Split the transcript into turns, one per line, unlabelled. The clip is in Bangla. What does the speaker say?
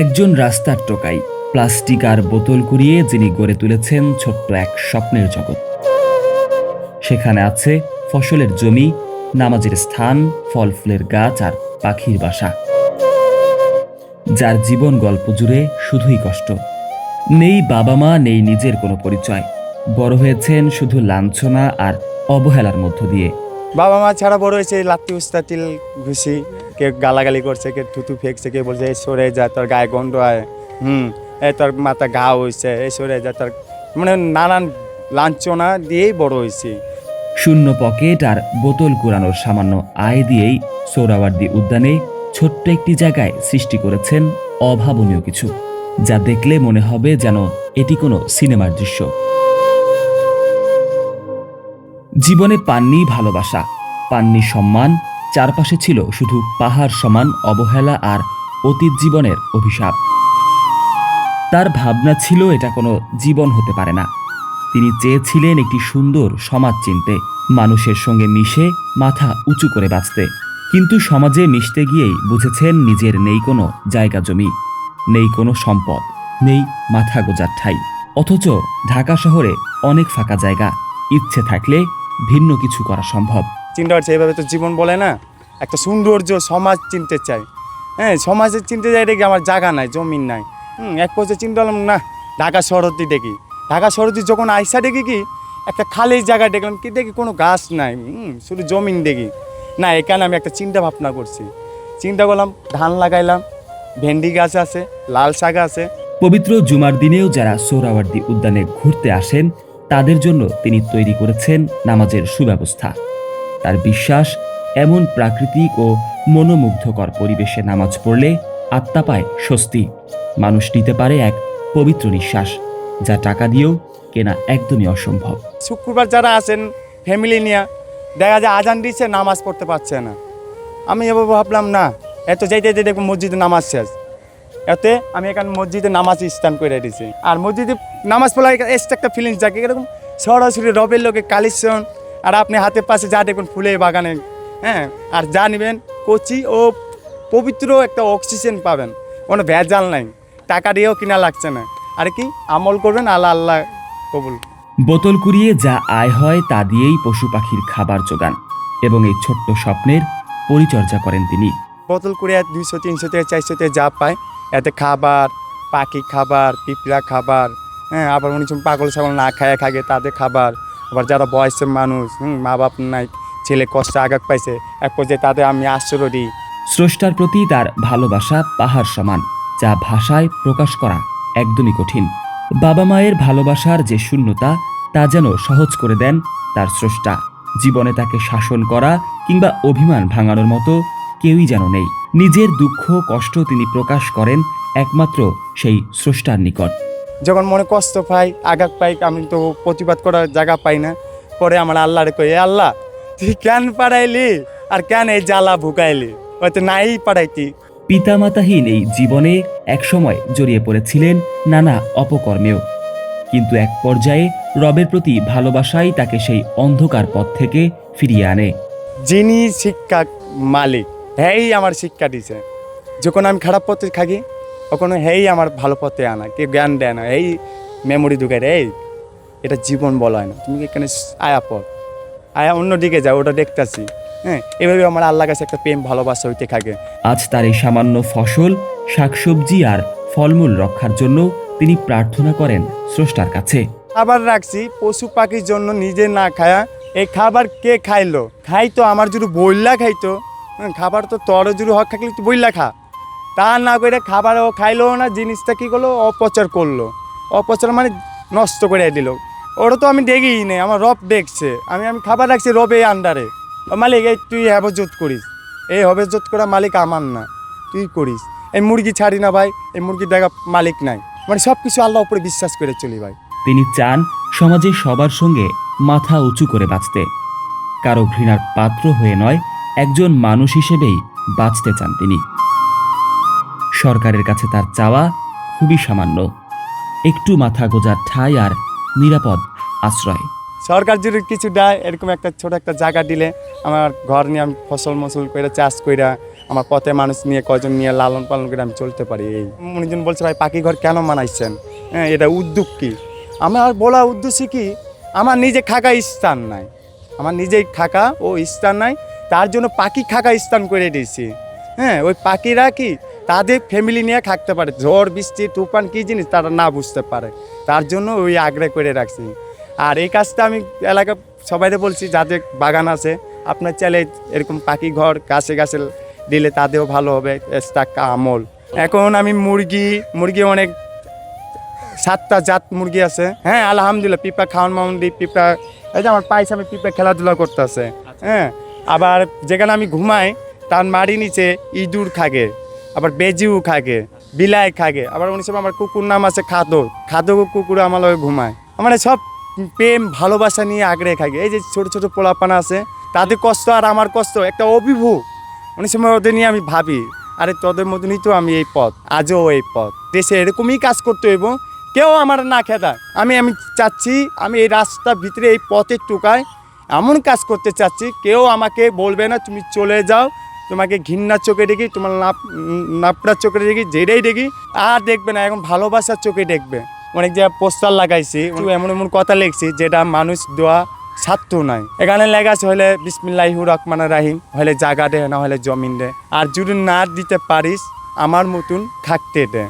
একজন রাস্তার টোকাই প্লাস্টিক আর বোতল কুড়িয়ে যিনি গড়ে তুলেছেন ছোট্ট এক স্বপ্নের জগৎ। সেখানে আছে ফসলের জমি, নামাজের স্থান, ফল ফুলের গাছ আর পাখির বাসা। যার জীবন গল্প জুড়ে শুধুই কষ্ট। নেই বাবা মা, নেই নিজের কোনো পরিচয়। বড় হয়েছেন শুধু লাঞ্ছনা আর অবহেলার মধ্য দিয়ে।
বাবা মা ছাড়া বড় হয়েছে লাত্তি উস্তাতিল ঘুষি, কে গালাগালি করছে, কে থুতু ফেঁকছে, কে বলছে এই সরে যা তোর গায়ে গন্ধ হয়, এই তোর মাথা ঘা হয়েছে, এই সরে যা তোর, মানে নানান লাঞ্ছনা দিয়েই বড় হয়েছে।
শূন্য পকেট আর বোতল কুড়ানোর সামান্য আয় দিয়েই সোহরাওয়ার্দী উদ্যানে ছোট্ট একটি জায়গায় সৃষ্টি করেছেন অভাবনীয় কিছু, যা দেখলে মনে হবে যেন এটি কোনো সিনেমার দৃশ্য। জীবনে পাননি ভালোবাসা, পাননি সম্মান, চারপাশে ছিল শুধু পাহাড় সমান অবহেলা আর অতীত জীবনের অভিশাপ। তার ভাবনা ছিল এটা কোনো জীবন হতে পারে না। তিনি চেয়েছিলেন একটি সুন্দর সমাজ চিনতে, মানুষের সঙ্গে মিশে মাথা উঁচু করে বাঁচতে। কিন্তু সমাজে মিশতে গিয়েই বুঝেছেন নিজের নেই কোনো জায়গা জমি, নেই কোনো সম্পদ, নেই মাথা গোজার ঠাঁই। অথচ ঢাকা শহরে অনেক ফাঁকা জায়গা, ইচ্ছে থাকলে ভিন্ন কিছু করা সম্ভব।
চিন্তা করছে এইভাবে তো জীবন বলে না, একটা সৌন্দর্য সমাজ চিনতে চাই। সমাজের চিনতে চাই, দেখি আমার জায়গা নাই, জমিন নাই। এক পয়সা চিন্তা করলাম না, ঢাকা শহরটি দেখি। ঢাকা শহরটি যখন আইসা দেখি কি একটা খালি জায়গা দেখলাম, কি দেখি কোনো গাছ নাই, শুধু জমিন দেখি। না, এখানে আমি একটা চিন্তা ভাবনা করছি। চিন্তা করলাম, ধান লাগাইলাম, ভেন্ডি গাছ আছে, লাল শাক আছে।
পবিত্র জুমার দিনেও যারা সোহরাওয়ার্দী উদ্যানে ঘুরতে আসেন তাদের জন্য তিনি তৈরি করেছেন নামাজের সুব্যবস্থা। তার বিশ্বাস, এমন প্রাকৃতিক ও মনোমুগ্ধকর পরিবেশে নামাজ পড়লে আত্মা পায় স্বস্তি, মানুষ নিতে পারে এক পবিত্র নিঃশ্বাস, যা টাকা দিয়েও কেনা একদমই অসম্ভব।
শুক্রবার যারা আছেন ফ্যামিলি নিয়ে, দেখা যায় আজান দিচ্ছে, নামাজ পড়তে পারছে না। আমি এবার ভাবলাম না, এত যাইতে যাইতে দেখবো মসজিদে নামাজ শেষ। এতে আমি এখানে মসজিদে নামাজ স্থান করে দিয়েছি। আর মসজিদে নামাজ পড়া এক্সট্রা একটা ফিলিংস থাকে, এরকম সরাসরি রবের লোকে কালেকশন। আর আপনি হাতের পাশে যা দেখুন ফুলের বাগানে, আর যা নেবেন কচি ও পবিত্র একটা অক্সিজেন পাবেন, কোনো ভেজাল নাই, টাকা দিয়েও কিনা লাগছে না। আর কি আমল করবেন, আল্লাহ আল্লাহ কবুল।
বোতল কুড়িয়ে যা আয় হয় তা দিয়েই পশু পাখির খাবার জোগান এবং এই ছোট্ট স্বপ্নের পরিচর্যা করেন তিনি।
বোতল করে 200, 300 থেকে 400 থেকে যা পায়, এতে খাবার, পাখি খাবার, পিঁপড়া খাবার, আবার অনেক সময় পাগল ছাগল না খায় খাগে তাদের খাবার। আবার যারা বয়সের মানুষ, মা বাপ নাই, ছেলে কষ্ট আঘাত পাইছে, এক পর্যায়ে তাদের আমি আশ্রয় দিই।
স্রষ্টার প্রতি তার ভালোবাসা পাহাড় সমান, যা ভাষায় প্রকাশ করা একদমই কঠিন। বাবা মায়ের ভালোবাসার যে শূন্যতা, তা যেন সহজ করে দেন তার স্রষ্টা। জীবনে তাকে শাসন করা কিংবা অভিমান ভাঙানোর মতো কেউই যেন নেই। নিজের দুঃখ কষ্ট তিনি প্রকাশ করেন একমাত্র সেই স্রষ্টার নিকট।
যখন মনে কষ্ট পাই, আঘাত পাই, আমি তো প্রতিবাদ করার জায়গা পাই না। পরে আমার আল্লাহরে কই, আল্লাহ তুই কেন পাঠাইলি, আর কেন এই জ্বালা ভুকাইলি, হয়তো নাই পাঠাইতি।
পিতামাতাহীন এই জীবনে একসময় জড়িয়ে পড়েছিলেন নানা অপকর্মেও, কিন্তু এক পর্যায়ে রবের প্রতি ভালোবাসাই তাকে সেই অন্ধকার পথ থেকে ফিরিয়ে আনে।
যিনি শিক্ষা মালিক, হ্যাঁ আমার শিক্ষা দিছে। যখন আমি খারাপ পথে থাকি, তখন হেই আমার ভালো পথে আনা, কে জ্ঞান দেয় না, এই মেমোরি ঢুকায়, এই এটা জীবন বলা হয় না, তুমি এখানে আয়া পথ, আয়া অন্যদিকে যাও, ওটা দেখতেছি। এভাবে আমার আল্লাহর কাছে একটা প্রেম ভালোবাসা হইতে থাকে।
আজ তার এই সামান্য ফসল, শাকসবজি আর ফলমূল রক্ষার জন্য তিনি প্রার্থনা করেন স্রষ্টার কাছে।
খাবার রাখছি পশু পাখির জন্য, নিজে না খায়া এই খাবার কে খাইলো, খাইতো আমার যদি বইলা খাইতো, খাবার তো তোর যদি হক থাকলে তুই বইলা খা, তা না করে খাবার ও খাইলো না, জিনিসটা কী করলো, অপচার করলো। অপচার মানে নষ্ট করে দিল। ওটা তো আমি দেখিই নেই, আমার রব দেখছে। আমি খাবার রাখছি রবে আন্ডারে, মালিক এই তুই হেফাজত করিস, এই হেফাজত করা মালিক আমার না, তুই করিস। এই মুরগি ছাড়ি না ভাই, এই মুরগি দেখা মালিক নাই, মানে সব কিছু আল্লাহ উপরে বিশ্বাস করে চলি ভাই।
তিনি চান সমাজে সবার সঙ্গে মাথা উঁচু করে বাঁচতে, কারো ঘৃণার পাত্র হয়ে নয়, একজন মানুষ হিসেবেই বাঁচতে চান তিনি। সরকারের কাছে তার চাওয়া খুবই সামান্য, একটু মাথা গোজার ঠাঁই আর নিরাপদ আশ্রয়।
সরকার যদি কিছু দেয়, এরকম একটা ছোট একটা জায়গা দিলে আমার ঘর নিয়ে আমি ফসল মসল করে চাষ কইরা আমার পথে মানুষ নিয়ে কজন নিয়ে লালন পালন করে আমি চলতে পারি। এই মনিজন বলছে ভাই পাখি ঘর কেন বানাইছেন, হ্যাঁ এটা উদ্যোগ কি? আমার বলা উদ্দেশ্য কি, আমার নিজে খাকা স্থান নাই, আমার নিজেই খাকা ও স্থান নাই, তার জন্য পাখি খাকা স্থান করে দিয়েছি। হ্যাঁ ওই পাখিরা কি তাদের ফ্যামিলি নিয়ে থাকতে পারে, ঝড় বৃষ্টি তুফান কী জিনিস তারা না বুঝতে পারে, তার জন্য ওই আগ্রহ করে রাখছি। আর এই কাজটা আমি এলাকা সবাইকে বলছি, যাদের বাগান আছে আপনার চাইলে এরকম পাখি ঘর গাছে গাছে দিলে তাদেরও ভালো হবে, একটা আমল। এখন আমি মুরগি অনেক 7টা জাত মুরগি আছে। হ্যাঁ আলহামদুলিল্লাহ, পিঁপড়া খাওয়ান মাউন দিই, পিঁপড়া এই যে আমার পায়ের সামনে পিঁপড়া খেলাধুলা করতেছে। হ্যাঁ আবার যেখানে আমি ঘুমাই তার মাড়ি নিচে ইঁদুর থাকে, আবার বেজিও থাকে, বিলাই থাকে, আবার অনেক সময় আমার কুকুর নাম আছে খাদো কুকুর আমার লগে ঘুমায়। আমার সব প্রেম ভালোবাসা নিয়ে আগ্রহে থাকে। এই যে ছোটো ছোটো পোলাপানা আছে তাদের কষ্ট আর আমার কষ্ট একটা অভিভূত, অনেক সময় ওদের নিয়ে আমি ভাবি আরে তোদের মতনই তো আমি এই পথ, আজও এই পথ, দেশে এরকমই কাজ করতে হইব, কেউ আমার না খেতা। আমি চাচ্ছি আমি এই রাস্তার ভিতরে এই পথের টুকায় এমন কাজ করতে চাচ্ছি, কেউ আমাকে বলবে না তুমি চলে যাও, তোমাকে ঘৃণার চোখে দেখি, তোমার নাপড়ার চোখে দেখি, যেটাই দেখি আর দেখবে না, এখন ভালোবাসার চোখে দেখবে। অনেক জায়গায় পোস্টার লাগাইছি, এমন এমন কথা লিখছি যেটা মানুষ দেওয়া ছাত্র নাই। এখানে লেখা আছে হলে বিসমিল্লাহির রহমানির রহিম, হলে জাগা দে না হলে জমিন দে, আর যদি না দিতে পারিস আমার মতন থাকতে দে।